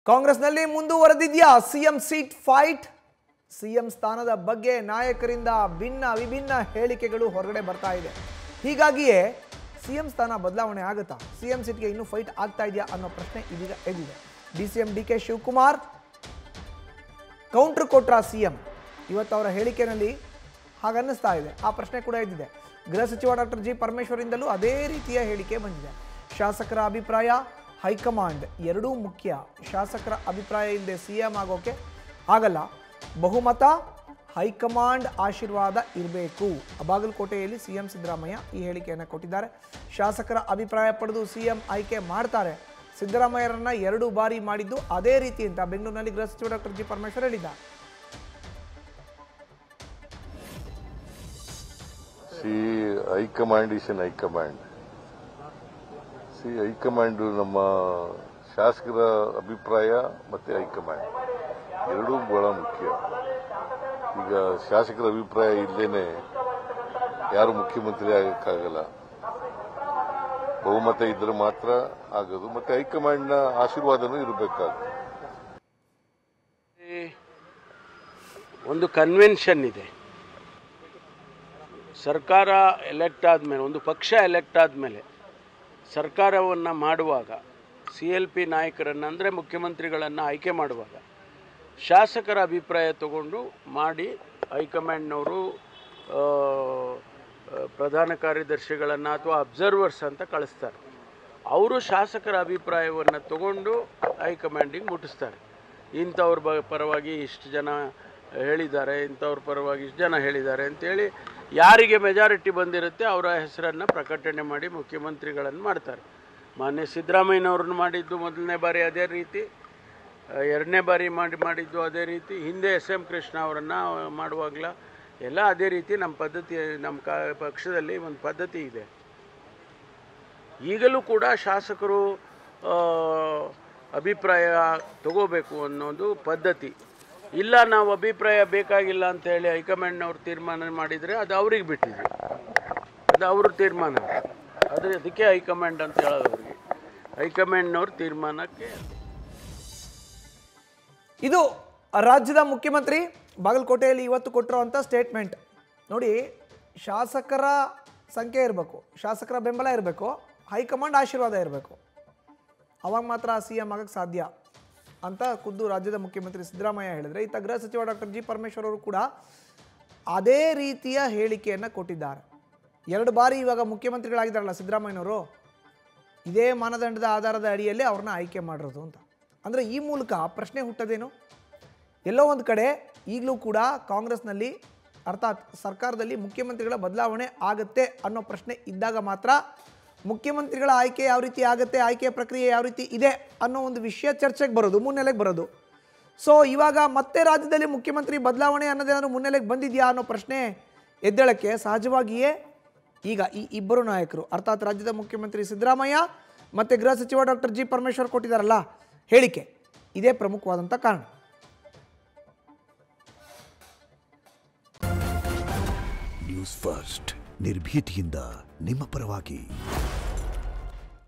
ಕಾಂಗ್ರೆಸ್ನಲ್ಲಿ ಮುಂದುವರೆದಿದೆಯಾ CM seat fight? CM ಸ್ಥಾನದ ಬಗ್ಗೆ ನಾಯಕರಿಂದ ವಿಭಿನ್ನ ಹೇಳಿಕೆಗಳು ಹೊರಗಡೆ ಬರ್ತಾ ಇದೆ. ಹೀಗಾಗಿಯೇ ಸಿಎಂ ಸ್ಥಾನ ಬದಲಾವಣೆ ಆಗುತ್ತಾ, ಸಿಎಂ ಸೀಟ್ಗೆ ಇನ್ನೂ ಫೈಟ್ ಆಗ್ತಾ ಇದೆಯಾ ಅನ್ನೋ ಪ್ರಶ್ನೆ ಇದೀಗ ಎದ್ದಿದೆ. ಡಿಸಿಎಂ ಡಿಕೆ ಶಿವಕುಮಾರ್ ಕೌಂಟರ್ ಕೊಟ್ರ ಸಿಎಂ. ಇವತ್ತು ಅವರ ಹೇಳಿಕೆಯಲ್ಲಿ ಹಾಗನ್ನಿಸ್ತಾ ಇದೆ. ಆ ಪ್ರಶ್ನೆ ಕೂಡ ಎದ್ದಿದೆ. ಗೃಹ ಸಚಿವ ಡಾಕ್ಟರ್ ಜಿ ಪರಮೇಶ್ವರಿಂದಲೂ ಅದೇ ರೀತಿಯ ಹೇಳಿಕೆ ಬಂದಿದೆ. ಶಾಸಕರ ಅಭಿಪ್ರಾಯ, ಹೈಕಮಾಂಡ್ ಎರಡೂ ಮುಖ್ಯ. ಶಾಸಕರ ಅಭಿಪ್ರಾಯ ಇಲ್ಲದೆ ಸಿಎಂ ಆಗೋಕೆ ಆಗಲ್ಲ. ಬಹುಮತ, ಹೈಕಮಾಂಡ್ ಆಶೀರ್ವಾದ ಇರಬೇಕು. ಬಾಗಲಕೋಟೆಯಲ್ಲಿ ಸಿಎಂ ಸಿದ್ದರಾಮಯ್ಯ ಈ ಹೇಳಿಕೆಯನ್ನು ಕೊಟ್ಟಿದ್ದಾರೆ. ಶಾಸಕರ ಅಭಿಪ್ರಾಯ ಪಡೆದು ಸಿಎಂ ಆಯ್ಕೆ ಮಾಡ್ತಾರೆ. ಸಿದ್ದರಾಮಯ್ಯರನ್ನ 2 ಬಾರಿ ಮಾಡಿದ್ದು ಅದೇ ರೀತಿ ಅಂತ ಬೆಂಗಳೂರಿನಲ್ಲಿ ಗೃಹ ಸಚಿವ ಡಾಕ್ಟರ್ ಜಿ ಪರಮೇಶ್ವರ್ ಹೇಳಿದ್ದಾರೆ. High command is N high command. High command ನಮ್ಮ ಶಾಸಕರ ಅಭಿಪ್ರಾಯ ಮತ್ತೆ ಹೈಕಮಾಂಡ್ ಎರಡೂ ಬಹಳ ಮುಖ್ಯ. ಈಗ ಶಾಸಕರ ಅಭಿಪ್ರಾಯ ಇಲ್ಲದೇನೆ ಯಾರು ಮುಖ್ಯಮಂತ್ರಿ ಆಗಕ್ಕಾಗಲ್ಲ. ಬಹುಮತ ಇದ್ರೆ ಮಾತ್ರ ಆಗೋದು. ಮತ್ತೆ ಹೈಕಮಾಂಡ್ನ ಆಶೀರ್ವಾದನೂ ಇರಬೇಕಾಗುತ್ತೆ. ಒಂದು ಕನ್ವೆನ್ಷನ್ ಇದೆ. ಸರ್ಕಾರ ಎಲೆಕ್ಟ್ ಆದಮೇಲೆ, ಒಂದು ಪಕ್ಷ ಎಲೆಕ್ಟ್ ಆದಮೇಲೆ ಸರ್ಕಾರವನ್ನು ಮಾಡುವಾಗ CLP ನಾಯಕರನ್ನು ಅಂದರೆ ಮುಖ್ಯಮಂತ್ರಿಗಳನ್ನು ಆಯ್ಕೆ ಮಾಡುವಾಗ ಶಾಸಕರ ಅಭಿಪ್ರಾಯ ತಗೊಂಡು ಮಾಡಿ ಹೈಕಮಾಂಡ್ನವರು ಪ್ರಧಾನ ಕಾರ್ಯದರ್ಶಿಗಳನ್ನು ಅಥವಾ ಅಬ್ಸರ್ವರ್ಸ್ ಅಂತ ಕಳಿಸ್ತಾರೆ. ಅವರು ಶಾಸಕರ ಅಭಿಪ್ರಾಯವನ್ನು ತಗೊಂಡು ಹೈಕಮಾಂಡಿಗೆ ಮುಟ್ಟಿಸ್ತಾರೆ. ಇಂಥವ್ರ ಪರವಾಗಿ ಇಷ್ಟು ಜನ ಹೇಳಿದ್ದಾರೆ, ಇಂಥವ್ರ ಪರವಾಗಿ ಇಷ್ಟು ಜನ ಹೇಳಿದ್ದಾರೆ ಅಂತೇಳಿ ಯಾರಿಗೆ ಮೆಜಾರಿಟಿ ಬಂದಿರುತ್ತೆ ಅವರ ಹೆಸರನ್ನು ಪ್ರಕಟಣೆ ಮಾಡಿ ಮುಖ್ಯಮಂತ್ರಿಗಳನ್ನು ಮಾಡ್ತಾರೆ. ಮಾನ್ಯ ಸಿದ್ದರಾಮಯ್ಯನವ್ರನ್ನ ಮಾಡಿದ್ದು ಮೊದಲನೇ ಬಾರಿ ಅದೇ ರೀತಿ, 2ನೇ ಬಾರಿ ಮಾಡಿದ್ದು ಅದೇ ರೀತಿ, ಹಿಂದೆ SM ಕೃಷ್ಣ ಅವರನ್ನು ಮಾಡುವಾಗಲ ಎಲ್ಲ ಅದೇ ರೀತಿ. ನಮ್ಮ ಪದ್ಧತಿ, ನಮ್ಮ ಪಕ್ಷದಲ್ಲಿ ಒಂದು ಪದ್ಧತಿ ಇದೆ. ಈಗಲೂ ಕೂಡ ಶಾಸಕರು ಅಭಿಪ್ರಾಯ ತಗೋಬೇಕು ಅನ್ನೋದು ಪದ್ಧತಿ. ಇಲ್ಲ, ನಾವು ಅಭಿಪ್ರಾಯ ಬೇಕಾಗಿಲ್ಲ ಅಂತ ಹೇಳಿ ಹೈಕಮಾಂಡ್ನವ್ರು ತೀರ್ಮಾನ ಮಾಡಿದರೆ ಅದು ಅವ್ರಿಗೆ ಬಿಟ್ಟಿದೆ, ಅದು ಅವ್ರ ತೀರ್ಮಾನ. ಅದಕ್ಕೆ ಹೈಕಮಾಂಡ್ ಅಂತ ಹೇಳೋದು ಅವ್ರಿಗೆ. ಹೈಕಮಾಂಡ್ನವ್ರ ತೀರ್ಮಾನಕ್ಕೆ. ಇದು ರಾಜ್ಯದ ಮುಖ್ಯಮಂತ್ರಿ ಬಾಗಲಕೋಟೆಯಲ್ಲಿ ಇವತ್ತು ಕೊಟ್ಟಿರುವಂಥ ಸ್ಟೇಟ್ಮೆಂಟ್ ನೋಡಿ. ಶಾಸಕರ ಸಂಖ್ಯೆ ಇರಬೇಕು, ಶಾಸಕರ ಬೆಂಬಲ ಇರಬೇಕು, ಹೈಕಮಾಂಡ್ ಆಶೀರ್ವಾದ ಇರಬೇಕು, ಅವಾಗ ಮಾತ್ರ CM ಆಗಕ್ಕೆ ಸಾಧ್ಯ ಅಂತ ಖುದ್ದು ರಾಜ್ಯದ ಮುಖ್ಯಮಂತ್ರಿ ಸಿದ್ದರಾಮಯ್ಯ ಹೇಳಿದರೆ, ಇತ್ತ ಗೃಹ ಸಚಿವ ಡಾಕ್ಟರ್ ಜಿ ಪರಮೇಶ್ವರ್ ಅವರು ಕೂಡ ಅದೇ ರೀತಿಯ ಹೇಳಿಕೆಯನ್ನು ಕೊಟ್ಟಿದ್ದಾರೆ. 2 ಬಾರಿ ಇವಾಗ ಮುಖ್ಯಮಂತ್ರಿಗಳಾಗಿದ್ದಾರಲ್ಲ ಸಿದ್ದರಾಮಯ್ಯನವರು, ಇದೇ ಮಾನದಂಡದ ಆಧಾರದ ಅಡಿಯಲ್ಲೇ ಅವ್ರನ್ನ ಆಯ್ಕೆ ಮಾಡಿರೋದು ಅಂತ. ಅಂದರೆ ಈ ಮೂಲಕ ಪ್ರಶ್ನೆ ಹುಟ್ಟೋದೇನು, ಎಲ್ಲೋ ಒಂದು ಕಡೆ ಈಗಲೂ ಕೂಡ ಕಾಂಗ್ರೆಸ್ನಲ್ಲಿ ಅರ್ಥಾತ್ ಸರ್ಕಾರದಲ್ಲಿ ಮುಖ್ಯಮಂತ್ರಿಗಳ ಬದಲಾವಣೆ ಆಗುತ್ತೆ ಅನ್ನೋ ಪ್ರಶ್ನೆ ಇದ್ದಾಗ ಮಾತ್ರ ಮುಖ್ಯಮಂತ್ರಿಗಳ ಆಯ್ಕೆ ಯಾವ ರೀತಿ ಆಗುತ್ತೆ, ಆಯ್ಕೆ ಪ್ರಕ್ರಿಯೆ ಯಾವ ರೀತಿ ಇದೆ ಅನ್ನೋ ಒಂದು ವಿಷಯ ಚರ್ಚೆಗೆ ಬರೋದು, ಮುನ್ನೆಲೆಗೆ ಬರೋದು. ಸೊ ಇವಾಗ ಮತ್ತೆ ರಾಜ್ಯದಲ್ಲಿ ಮುಖ್ಯಮಂತ್ರಿ ಬದಲಾವಣೆ ಅನ್ನೋದೇನಾದ್ರು ಮುನ್ನೆಲೆಗೆ ಬಂದಿದೆಯಾ ಅನ್ನೋ ಪ್ರಶ್ನೆ ಎದ್ದೇಳಕ್ಕೆ ಸಹಜವಾಗಿಯೇ ಈಗ ಈ ಇಬ್ಬರು ನಾಯಕರು ಅರ್ಥಾತ್ ರಾಜ್ಯದ ಮುಖ್ಯಮಂತ್ರಿ ಸಿದ್ದರಾಮಯ್ಯ ಮತ್ತು ಗೃಹ ಸಚಿವ ಡಾಕ್ಟರ್ ಜಿ ಪರಮೇಶ್ವರ್ ಕೊಟ್ಟಿದ್ದಾರಲ್ಲ ಹೇಳಿಕೆ, ಇದೇ ಪ್ರಮುಖವಾದಂಥ ಕಾರಣ. ನ್ಯೂಸ್ ಫಸ್ಟ್ ನಿರ್ಭೀತಿಯಿಂದ ನಿಮ್ಮ ಪರವಾಗಿ.